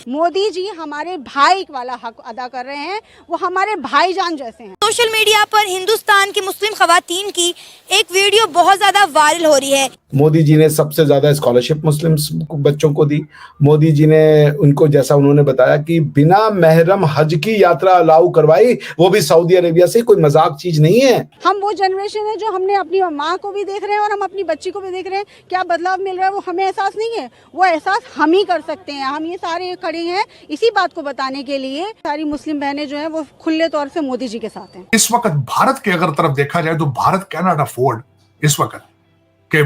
मोदी जी हमारे भाई वाला हक अदा कर रहे हैं, वो हमारे भाईजान जैसे हैं। सोशल मीडिया पर हिंदुस्तान की मुस्लिम खवातीन की एक वीडियो बहुत ज्यादा वायरल हो रही है। मोदी जी ने सबसे ज्यादा स्कॉलरशिप मुस्लिम बच्चों को दी। मोदी जी ने उनको, जैसा उन्होंने बताया, कि बिना महरम हज की यात्रा अलाउ करवाई, वो भी सऊदी अरेबिया से। कोई मजाक चीज नहीं है। हम वो जनरेशन है जो हमने अपनी माँ को भी देख रहे हैं और हम अपनी बच्ची को भी देख रहे हैं। क्या बदलाव मिल रहा है वो हमें एहसास नहीं है, वो एहसास हम ही कर सकते हैं। हम ये सारे खड़े हैं इसी बात को बताने के लिए। सारी मुस्लिम बहनें जो हैं वो खुले तौर से मोदी जी के साथ हैं। इस वक्त भारत के अगर तरफ देखा जाए तो भारत कैन नॉट अफोर्ड इस वक्त कि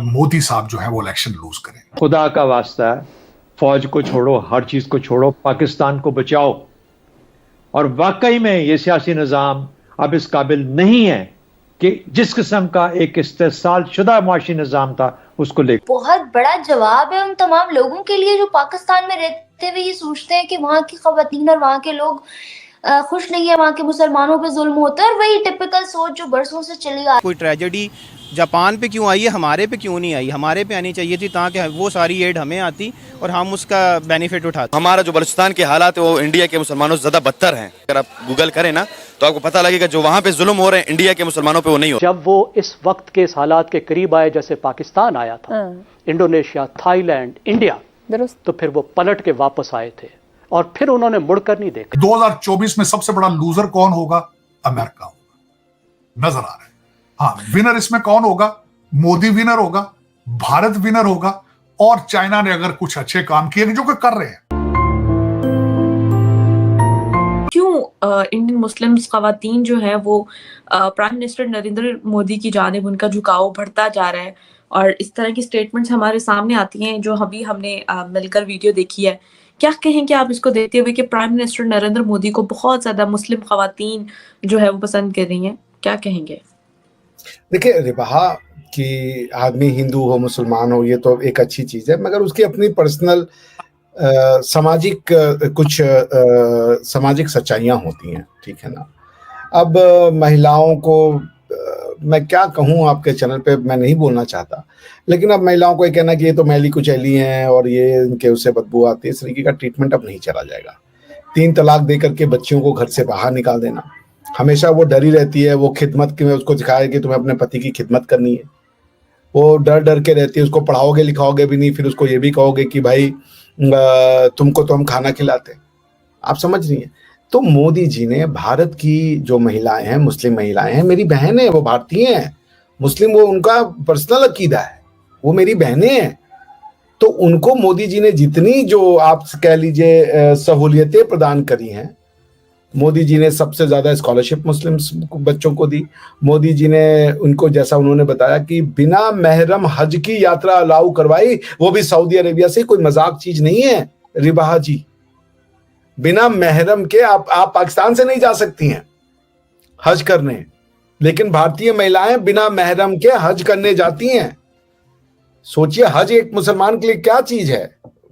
मोदी साहब जो है वो इलेक्शन लूज करें। खुदा का वास्ता है, फौज को छोड़ो, हर चीज को छोड़ो, पाकिस्तान को बचाओ। और वाकई में ये सियासी निज़ाम अब इस काबिल नहीं है कि जिस किस्म का एक इस्तेसाल शुदा मुआशी निज़ाम था उसको लेकर। बहुत बड़ा जवाब है उन तमाम लोगों के लिए जो पाकिस्तान में रहते हुए ये सोचते हैं कि वहाँ की खवातीन और वहाँ के लोग खुश नहीं है, वहाँ के मुसलमानों पे जुल्म होता है। और वही टिपिकल सोच जो बरसों से चली आ। कोई ट्रेजेडी जापान पे क्यों आई है, हमारे पे क्यों नहीं आई? हमारे पे आनी चाहिए थी ताकि वो सारी एड हमें आती और हम उसका बेनिफिट उठाते। हमारा जो बलूचिस्तान के हालात है वो इंडिया के मुसलमानों से ज़्यादा बदतर हैं। अगर आप गूगल करें ना तो आपको पता लगेगा जो वहाँ पे जुल्म हो रहे हैं इंडिया के मुसलमानों पे वो नहीं हो। जब वो इस वक्त के इस हालात के करीब आए जैसे पाकिस्तान आया था, इंडोनेशिया, थाईलैंड, इंडिया, तो फिर वो पलट के वापस आए थे और फिर उन्होंने मुड़कर नहीं देखा। 2024 में सबसे बड़ा लूजर कौन होगा? अमेरिका होगा, नजर आ रहा है। हाँ, विनर इसमें कौन होगा? मोदी विनर होगा, भारत विनर होगा, और चाइना ने अगर कुछ अच्छे काम किए जो कि कर रहे हैं। क्यों इंडियन मुस्लिम्स खवातीन जो है वो प्राइम मिनिस्टर नरेंद्र मोदी की जानिब उनका झुकाव बढ़ता जा रहा है और इस तरह की स्टेटमेंट्स हमारे सामने आती हैं जो अभी हमने मिलकर वीडियो देखी है। क्या कहेंगे आप इसको देखते हुए कि प्राइम मिनिस्टर नरेंद्र मोदी को बहुत ज्यादा मुस्लिम खवातीन जो है वो पसंद कर रही हैं? क्या कहेंगे? देखिए रिबाहा कि आदमी हिंदू हो मुसलमान हो ये तो एक अच्छी चीज है, मगर उसकी अपनी पर्सनल सामाजिक कुछ सामाजिक सच्चाइयाँ होती हैं, ठीक है ना। अब महिलाओं को मैं क्या कहूँ, आपके चैनल पे मैं नहीं बोलना चाहता, लेकिन अब महिलाओं को ये कहना कि ये तो मैली कुचैली हैं और ये इनके उससे बदबू आती है, इस तरीके का ट्रीटमेंट अब नहीं चला जाएगा। 3 तलाक दे करके बच्चियों को घर से बाहर निकाल देना, हमेशा वो डरी रहती है, वो खिदमत की, उसको सिखाया कि तुम्हें अपने पति की खिदमत करनी है, वो डर डर के रहती है। उसको पढ़ाओगे लिखाओगे भी नहीं, फिर उसको ये भी कहोगे कि भाई तुमको तो हम खाना खिलाते। आप समझ रही हैं? तो मोदी जी ने भारत की जो महिलाएं हैं, मुस्लिम महिलाएं हैं, मेरी बहन है, वो भारतीय हैं, मुस्लिम, वो उनका पर्सनल अकीदा है, वो मेरी बहनें हैं। तो उनको मोदी जी ने जितनी जो आप कह लीजिए सहूलियतें प्रदान करी हैं, मोदी जी ने सबसे ज्यादा स्कॉलरशिप मुस्लिम बच्चों को दी। मोदी जी ने उनको, जैसा उन्होंने बताया, कि बिना महरम हज की यात्रा अलाउ करवाई, वो भी सऊदी अरेबिया से। कोई मजाक चीज नहीं है रिबाहा जी। बिना महरम के आप पाकिस्तान से नहीं जा सकती हैं हज करने, लेकिन भारतीय महिलाएं बिना महरम के हज करने जाती हैं। सोचिए, हज एक मुसलमान के लिए क्या चीज है,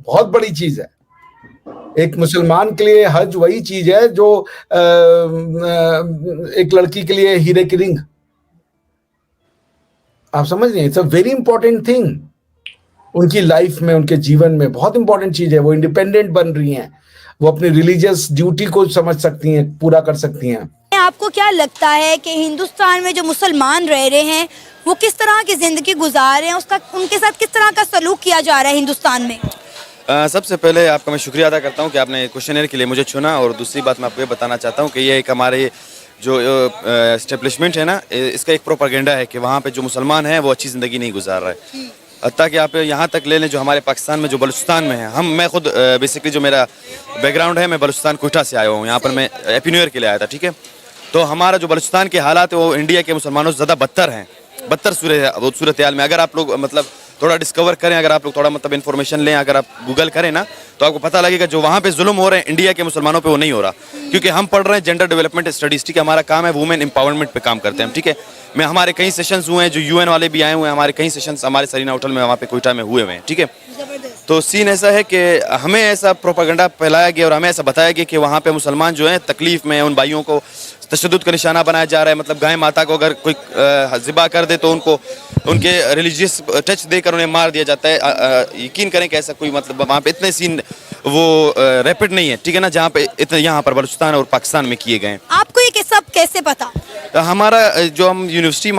बहुत बड़ी चीज है। एक मुसलमान के लिए हज वही चीज है जो एक लड़की के लिए हीरे की रिंग। आप समझ रहे हैं? It's a very important thing उनकी लाइफ में, उनके जीवन में बहुत इंपॉर्टेंट चीज है। वो इंडिपेंडेंट बन रही हैं, वो अपनी रिलीजियस ड्यूटी को समझ सकती हैं, पूरा कर सकती हैं। आपको क्या लगता है कि हिंदुस्तान में जो मुसलमान रह रहे हैं वो किस तरह की जिंदगी गुजार रहे हैं, उसका उनके साथ किस तरह का सलूक किया जा रहा है हिंदुस्तान में? सबसे पहले आपका मैं शुक्रिया अदा करता हूं कि आपने क्वेश्चनर के लिए मुझे चुना, और दूसरी बात मैं आपको ये बताना चाहता हूं कि ये एक हमारे जो एस्टेब्लिशमेंट है ना, इसका एक प्रोपेगेंडा है कि वहाँ पे जो मुसलमान है वो अच्छी ज़िंदगी नहीं गुजार रहा है। ताकि आप यहाँ तक ले लें जो हमारे पाकिस्तान में जो बलूचिस्तान में है, मैं खुद बेसिकली जो मेरा बैकग्राउंड है, मैं बलूचिस्तान कोयटा से आया हूँ, यहाँ पर मैं हैप्पी न्यू ईयर के लिए आया था, ठीक है। तो हमारा जो बलूचिस्तान के हालात है वो इंडिया के मुसलमानों से ज़्यादा बदतर हैं, बदतर सूरत हाल में। अगर आप लोग मतलब थोड़ा डिस्कवर करें, अगर आप लोग थोड़ा मतलब इन्फॉर्मेशन लें, अगर आप गूगल करें ना तो आपको पता लगेगा जो वहाँ पे जुल्म हो रहे हैं इंडिया के मुसलमानों पे वो नहीं हो रहा। क्योंकि हम पढ़ रहे हैं जेंडर डेवलपमेंट स्टडीज, ठीक है, हमारा काम है वुमेन एम्पावरमेंट पे काम करते हैं हम, ठीक है। हमारे कई सेशंस हुए हैं, जो यूएन वाले भी आए हुए हैं, हमारे कई सेशंस हमारे सरीना होटल में वहाँ पे कोयटा में हुए हैं, ठीक है। तो सीन ऐसा है कि हमें ऐसा प्रोपेगेंडा फैलाया गया और हमें ऐसा बताया गया कि वहाँ पे मुसलमान जो हैं तकलीफ में, उन भाइयों को तशद्दुद का निशाना बनाया जा रहा है। मतलब गाय माता को अगर कोई ज़िबा कर दे तो उनको उनके रिलीजियस टच देकर उन्हें मार दिया जाता है। यकीन करें कि ऐसा कोई मतलब वहाँ पे इतने सीन वो रैपिड नहीं है, ठीक है ना, जहाँ पे इतने यहाँ पर बलूचिस्तान और पाकिस्तान में किए गए हैं। आपको ये सब कैसे पता? हमारा जो हम यूनिवर्सिटी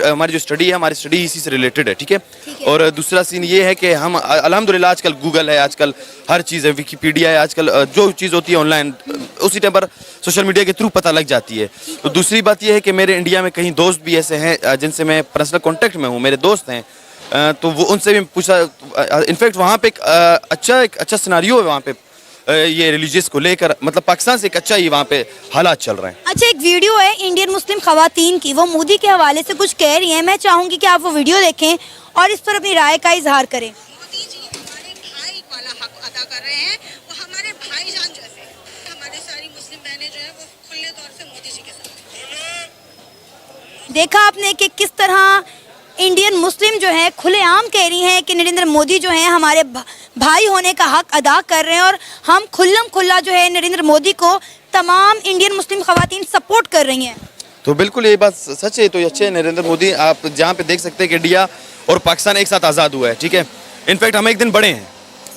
हमारी जो स्टडी है, हमारी स्टडी इसी से रिलेटेड है, ठीक है। और दूसरा सीन ये है कि हम अल्हम्दुलिल्लाह आजकल गूगल है, आजकल हर चीज़ है, विकीपीडिया है, आजकल जो चीज़ होती है ऑनलाइन उसी टाइम पर सोशल मीडिया के थ्रू पता लग जाती है। तो दूसरी बात ये है कि मेरे इंडिया में कहीं दोस्त भी ऐसे हैं जिनसे मैं पर्सनल कॉन्टेक्ट में हूँ, मेरे दोस्त हैं, तो वो उनसे भी पूछा। इनफैक्ट वहाँ पे एक अच्छा सिनारियो है वहाँ पे, ये रिलीजियस को लेकर, मतलब पाकिस्तान से एक अच्छा ही वहाँ पे हालात चल रहे हैं। अच्छा, एक वीडियो है इंडियन मुस्लिम खवातीन की, वो मोदी के हवाले से कुछ कह रही हैं। मैं चाहूंगी कि आप वो वीडियो देखें और इस पर अपनी राय का इजहार करें। मोदी जी हमारे भाई वाला हक अदा कर रहे हैं, वो हमारे भाईजान जैसे। हमारी सारी मुस्लिम बहनें जो है वो खुले तौर से मोदी जी के साथ। देखा आपने कि किस तरह इंडियन मुस्लिम जो है खुलेआम कह रही हैं कि नरेंद्र मोदी जो हैं हमारे भाई होने का हक अदा कर रहे हैं, और हम खुल्लम खुल्ला जो है नरेंद्र मोदी को तमाम इंडियन मुस्लिम खवातीन सपोर्ट कर रही हैं। तो बिल्कुल ये बात सच है। तो ये अच्छे हैं नरेंद्र मोदी, आप जहाँ पे देख सकते हैं कि इंडिया और पाकिस्तान एक साथ आज़ाद हुआ है, ठीक है। इनफैक्ट हम एक दिन बड़े हैं,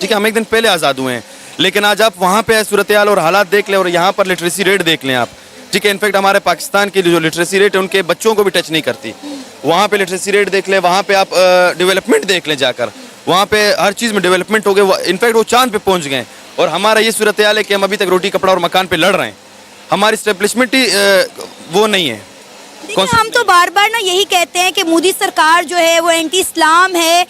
ठीक है, हम एक दिन पहले आज़ाद हुए हैं, लेकिन आज आप वहाँ पे सूरत हाल और हालात देख लें और यहाँ पर लिटरेसी रेट देख लें आप, ठीक है। इनफैक्ट हमारे पाकिस्तान की जो लिटरेसी रेट है उनके बच्चों को भी टच नहीं करती। वहाँ पे लिटरेसी रेट देख लें, वहाँ पे आप डेवलपमेंट देख लें जाकर, वहाँ पे हर चीज़ में डेवलपमेंट हो गए। इनफैक्ट वो चांद पे पहुँच गए, और हमारा ये सूरत हाल है कि हम अभी तक रोटी कपड़ा और मकान पे लड़ रहे हैं। हमारी स्टेब्लिशमेंट ही वो नहीं है। हम तो बार बार ना यही कहते हैं कि मोदी सरकार जो है वो एंटी इस्लाम है,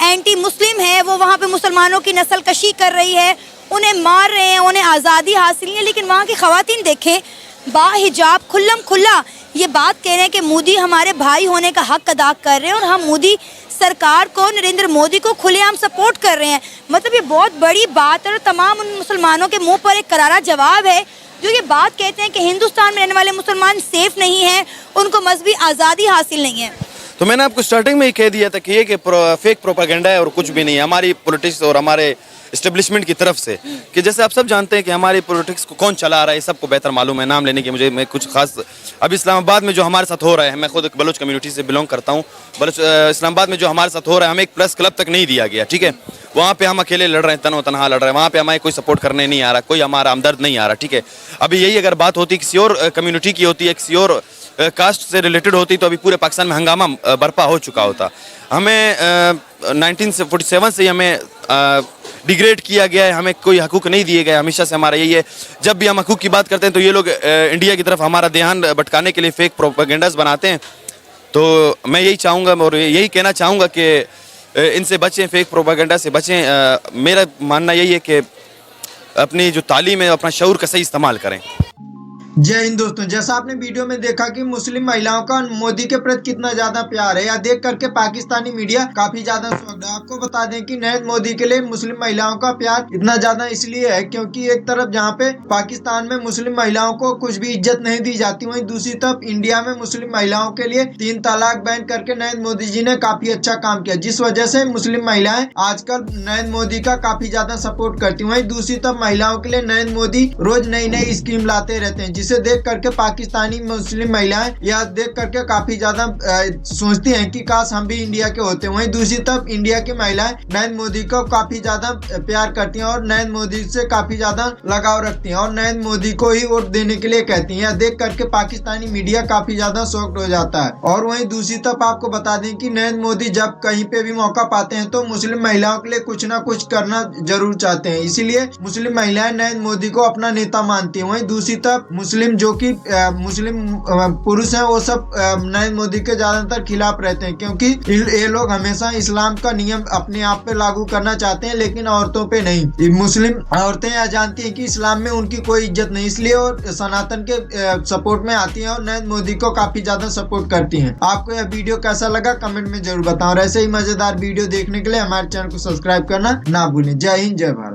एंटी मुस्लिम है, वो वहाँ पे मुसलमानों की नस्ल कशी कर रही है, उन्हें मार रहे हैं, उन्हें आज़ादी हासिल नहीं है। लेकिन वहाँ की ख़वातीन देखें, बाहिजाब खुल्लम खुल्ला ये बात कह रहे हैं कि मोदी हमारे भाई होने का हक अदा कर रहे हैं, और हम मोदी सरकार को, नरेंद्र मोदी को खुलेआम सपोर्ट कर रहे हैं। मतलब ये बहुत बड़ी बात है, और तमाम उन मुसलमानों के मुंह पर एक करारा जवाब है जो ये बात कहते हैं कि हिंदुस्तान में रहने वाले मुसलमान सेफ नहीं हैं, उनको मजहबी आज़ादी हासिल नहीं है। तो मैंने आपको स्टार्टिंग में ही कह दिया था कि ये कि फेक प्रोपेगेंडा है और कुछ भी नहीं है हमारी पॉलिटिक्स और हमारे एस्टेब्लिशमेंट की तरफ से। कि जैसे आप सब जानते हैं कि हमारी पॉलिटिक्स को कौन चला रहा है, सबको बेहतर मालूम है, नाम लेने की मुझे मैं कुछ खास। अभी इस्लामाबाद में जो हमारे साथ हो रहा है, मैं खुद एक बलोच कम्युनिटी से बिलोंग करता हूँ, इस्लामाबाद में जो हमारे साथ हो रहा है, हमें एक प्रेस क्लब तक नहीं दिया गया, ठीक है। वहाँ पे हम अकेले लड़ रहे हैं, तनो तनहा लड़ रहे हैं, वहाँ पे हमें कोई सपोर्ट करने नहीं आ रहा, कोई हमारा हमदर्द नहीं आ रहा, ठीक है। अभी यही अगर बात होती किसी और कम्युनिटी की होती है, किसी और कास्ट से रिलेटेड होती, तो अभी पूरे पाकिस्तान में हंगामा बर्पा हो चुका होता। हमें 1947 से हमें डिग्रेड किया गया है, हमें कोई हकूक़ नहीं दिए गए, हमेशा से हमारा यही है। जब भी हम हकूक़ की बात करते हैं तो ये लोग इंडिया की तरफ हमारा ध्यान भटकाने के लिए फेक प्रोपेगेंडास बनाते हैं। तो मैं यही चाहूँगा और यही कहना चाहूँगा कि इनसे बचें, फेक प्रोपेगेंडा से बचें। मेरा मानना यही है कि अपनी जो तालीम है, अपना शऊर का सही इस्तेमाल करें। जय हिंद दोस्तों, जैसा आपने वीडियो में देखा कि मुस्लिम महिलाओं का मोदी के प्रति कितना ज्यादा प्यार है, या देख करके पाकिस्तानी मीडिया काफी ज्यादा शॉक्ड है। आपको बता दें कि नरेंद्र मोदी के लिए मुस्लिम महिलाओं का प्यार इतना ज्यादा इसलिए है क्योंकि एक तरफ जहां पे पाकिस्तान में मुस्लिम महिलाओं को कुछ भी इज्जत नहीं दी जाती, वहीं दूसरी तरफ इंडिया में मुस्लिम महिलाओं के लिए 3 तलाक बैन करके नरेंद्र मोदी जी ने काफी अच्छा काम किया, जिस वजह से मुस्लिम महिलाएं आजकल नरेंद्र मोदी का काफी ज्यादा सपोर्ट करती। वहीं दूसरी तरफ महिलाओं के लिए नरेंद्र मोदी रोज नई नई स्कीम लाते रहते हैं, जिसे देख करके पाकिस्तानी मुस्लिम महिलाएं यह देख करके काफी ज्यादा सोचती हैं कि काश हम भी इंडिया के होते। वहीं दूसरी तरफ इंडिया की महिलाएं नरेंद्र मोदी को काफी ज्यादा प्यार करती हैं और नरेंद्र मोदी से काफी ज्यादा लगाव रखती हैं और नरेंद्र मोदी को ही वोट देने के लिए कहती हैं। यह देख करके पाकिस्तानी मीडिया काफी ज्यादा शॉक्ड हो जाता है। और वहीं दूसरी तरफ आपको बता दें कि नरेंद्र मोदी जब कहीं पे भी मौका पाते हैं तो मुस्लिम महिलाओं के लिए कुछ ना कुछ करना जरूर चाहते हैं, इसीलिए मुस्लिम महिलाएं नरेंद्र मोदी को अपना नेता मानती हैं। वहीं दूसरी तरफ मुस्लिम जो कि मुस्लिम पुरुष हैं वो सब नरेंद्र मोदी के ज्यादातर खिलाफ रहते हैं, क्योंकि ये लोग हमेशा इस्लाम का नियम अपने आप पे लागू करना चाहते हैं लेकिन औरतों पे नहीं। मुस्लिम औरतें यह जानती हैं कि इस्लाम में उनकी कोई इज्जत नहीं, इसलिए वो सनातन के सपोर्ट में आती हैं और नरेंद्र मोदी को काफी ज्यादा सपोर्ट करती हैं। आपको यह वीडियो कैसा लगा कमेंट में जरूर बताओ और ऐसे ही मजेदार वीडियो देखने के लिए हमारे चैनल को सब्सक्राइब करना ना भूलें। जय हिंद, जय भारत।